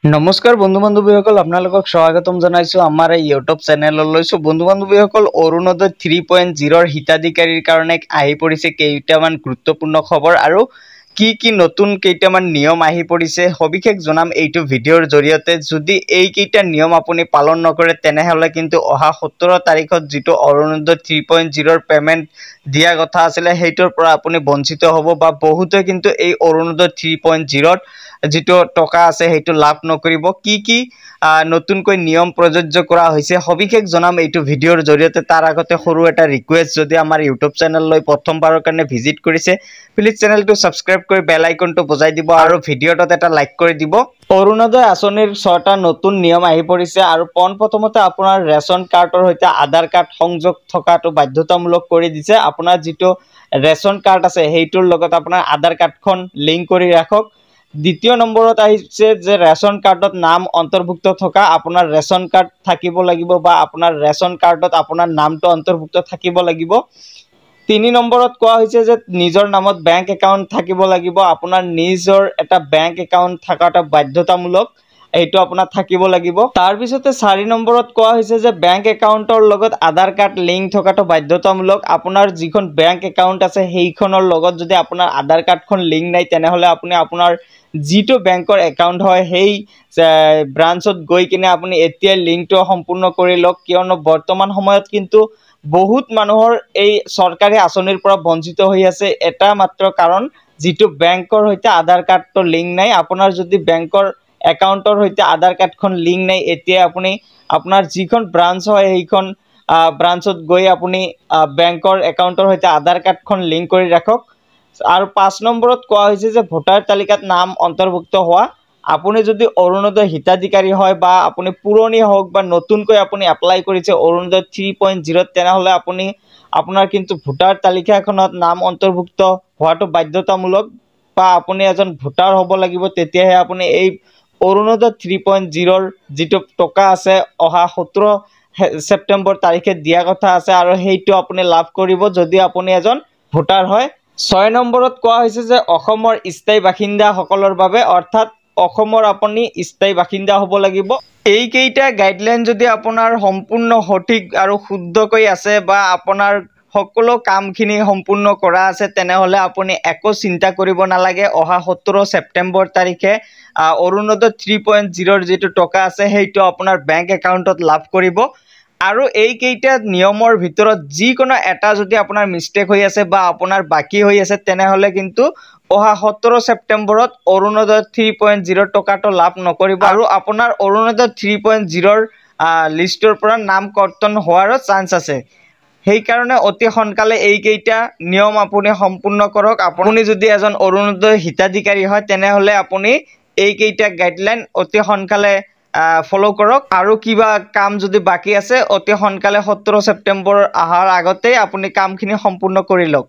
নমস্কাৰ বন্ধু বান্ধৱীসকল আপোনালোকক স্বাগতম জনাইছো আমাৰ এই ইউটিউব চেনেললৈ। বন্ধু বান্ধৱীসকল অৰুণোদয় 3.0 হিতাধিকাৰীৰ কাৰণে আহি পৰিছে কেইটামান গুৰুত্বপূৰ্ণ খবৰ আৰু কি নতুন কেইটামান নিয়ম আহি পৰিছে সবিশেষ জনাম এইটো ভিডিঅ'ৰ জৰিয়তে। যদি এই কেইটা নিয়ম আপুনি পালন নকৰে তেনেহলে কিন্তু অহা 17 তাৰিখত যেটো অৰুণোদয় 3.0 পেমেন্ট দিয়া কথা আছিল সেইটোৰ পৰা আপুনি বঞ্চিত হ'ব বা বহুতে কিন্তু এই অৰুণোদয় 3.0 যেটো টকা আছে সেইটো লাভ নকৰিব। কি নতুনকৈ নিয়ম প্ৰযোজ্য কৰা হৈছে সবিশেষ জনাম এইটো ভিডিঅ'ৰ জৰিয়তে। তাৰ আগতে সৰু এটা ৰিকুৱেষ্ট, যদি আমাৰ ইউটিউব চেনেললৈ প্ৰথমবাৰৰ কাৰণে ভিজিট কৰিছে প্লিজ চেনেলটো সাবস্ক্ৰাইব কৰি বেল আইকনটো বজাই দিব আৰু ভিডিঅ'টোত এটা লাইক কৰি দিব। অৰুণোদয় আঁচনিৰ 6টা নতুন নিয়ম আহি পৰিছে আৰু প্ৰথমতে আপোনাৰ ৰেচন কাৰ্ডৰ সৈতে আধাৰ কাৰ্ড সংযোগ থকাটো বাধ্যতামূলক কৰি দিছে। আপোনাৰ যেটো ৰেচন কাৰ্ড আছে সেইটোৰ লগত আপোনাৰ আধাৰ কাৰ্ডখন লিংক কৰি ৰাখক। দ্বিতীয় নম্বৰত আহিছে যে ৰেচন কাৰ্ডত নাম অন্তৰ্ভুক্ত থকা আপোনাৰ ৰেচন কাৰ্ড থাকিব লাগিব বা আপোনাৰ ৰেচন কাৰ্ডত আপোনাৰ নামটো অন্তৰ্ভুক্ত থাকিব লাগিব। 3 নম্বৰত কোৱা হৈছে যে নিজৰ নামত বেংক একাউণ্ট থাকিব লাগিব। আপোনাৰ নিজৰ এটা বেংক একাউণ্ট থকাটো বাধ্যতামূলক, এইটো আপোনাৰ থাকিব লাগিব। তাৰ পিছতে 4 নম্বৰত কোৱা হৈছে যে বেংক একাউণ্টৰ লগত আধাৰ কাৰ্ড লিংক থকাটো বাধ্যতামূলক। আপোনাৰ যিখন বেংক একাউণ্ট আছে সেইখনৰ লগত যদি আপোনাৰ আধাৰ কাৰ্ডখন লিংক নাই তেনেহলে আপুনি আপোনাৰ যেটো বেংকৰ একাউণ্ট হয় সেই ব্ৰাঞ্চত গৈ কিনে আপুনি এতিয়া লিংকটো সম্পূৰ্ণ কৰি লওক, কিয়নো বৰ্তমান সময়ত কিন্তু বহুত মানুহৰ এই চৰকাৰী আঁচনিৰ পৰা বঞ্চিত হৈ আছে এটা মাত্ৰ কাৰণ যেটো বেংকৰ সৈতে আধাৰ কাৰ্ডটো লিংক নাই। আপোনাৰ যদি বেংকৰ একাউণ্টৰ সৈতে আধাৰ কাৰ্ডখন লিংক নাই এতিয়া আপুনি আপোনাৰ যিখন ব্ৰাঞ্চ হয় সেইখন ব্ৰাঞ্চত গৈ আপুনি বেংকৰ একাউণ্টৰ সৈতে আধাৰ কাৰ্ডখন লিংক কৰি ৰাখক। আৰু 5 নম্বৰত কোৱা হৈছে যে ভোটাৰ তালিকাত নাম অন্তৰ্ভুক্ত হোৱা। আপুনি যদি অৰুণোদয় হিতাধিকাৰী হয় বা আপুনি পুৰণি হওক বা নতুনকৈ আপুনি এপ্লাই কৰিছে অৰুণোদয় 3.0 তেনেহলে আপুনি আপোনাৰ কিন্তু ভোটাৰ তালিকাখনত নাম অন্তৰ্ভুক্ত হোৱাটো বাধ্যতামূলক বা আপুনি এজন ভোটাৰ হ'ব লাগিব, তেতিয়াহে আপুনি এই অৰুণোদয় 3.0 যেটো টকা আছে অহা 17 ছেপ্টেম্বৰ তাৰিখে দিয়া কথা আছে আৰু সেইটো আপুনি লাভ কৰিব যদি আপুনি এজন ভোটাৰ হয়। 6 নম্বৰত কোৱা হৈছে যে অসমৰ স্থায়ী বাসিন্দাসকলৰ বাবে, অৰ্থাৎ অসমৰ আপুনি স্থায়ী বাসিন্দা হ'ব লাগিব। এই কেইটা গাইডলাইন যদি আপোনাৰ সম্পূৰ্ণ সঠিক আৰু শুদ্ধকৈ আছে বা আপোনাৰ সকলো কামখিনি সম্পূৰ্ণ কৰা আছে তেনেহলে আপুনি একো চিন্তা কৰিব নালাগে। অহা 17 ছেপ্টেম্বৰ তাৰিখে অৰুণোদয় 3.0 যেটো টকা আছে সেইটো আপোনাৰ বেংক একাউণ্টত লাভ কৰিব। আৰু এই কেইটা নিয়মৰ ভিতৰত যিকোনো এটা যদি আপোনাৰ মিষ্টেক হৈ আছে বা আপোনাৰ বাকি হৈ আছে তেনেহলে কিন্তু অহা 17 ছেপ্টেম্বৰত অৰুণোদয় 3.0 টকাটো লাভ নকৰিব আৰু আপোনাৰ অৰুণোদয় 3.0 লিষ্টৰ পৰা নাম কৰ্তন হোৱাৰো চান্স আছে। সেইকাৰণে অতি সোনকালে এই কেইটা নিয়ম আপুনি সম্পূৰ্ণ কৰক। আপুনি যদি এজন অৰুণোদয় হিতাধিকাৰী হয় তেনেহলে আপুনি এই কেইটা গাইডলাইন অতি সোনকালে ফলো কৰক আৰু কিবা কাম যদি বাকি আছে অতি সোনকালে 17 ছেপ্টেম্বৰ অহাৰ আগতে আপুনি কামখিনি সম্পূৰ্ণ কৰি লওক।